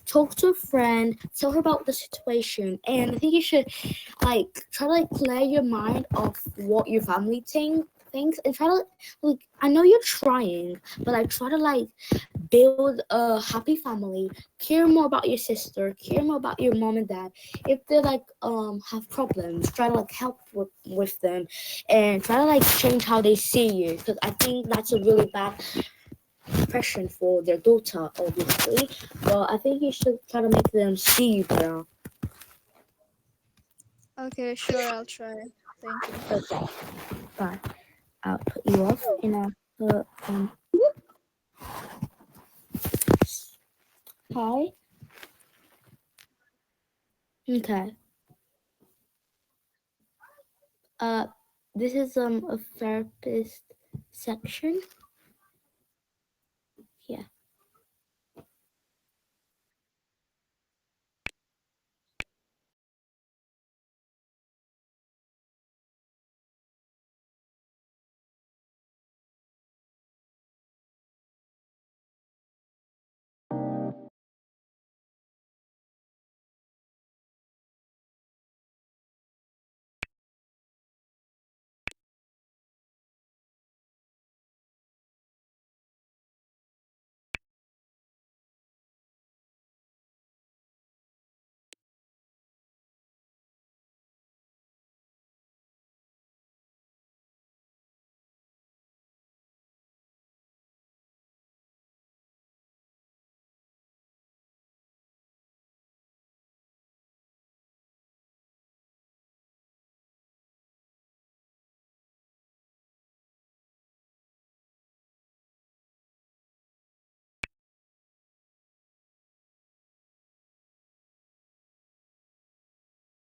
talk to a friend, tell her about the situation, and I think you should try to clear your mind of what your family thinks, and try to I know you're trying, but try to build a happy family. Care more about your sister. Care more about your mom and dad. If they have problems, try to help with them, and try to change how they see you. Because I think that's a really bad impression for their daughter, obviously. But I think you should try to make them see you better. Okay, sure, I'll try. Thank you. Okay, bye. I'll put you off and I'll put hi. Okay. Uh, this is a therapist section.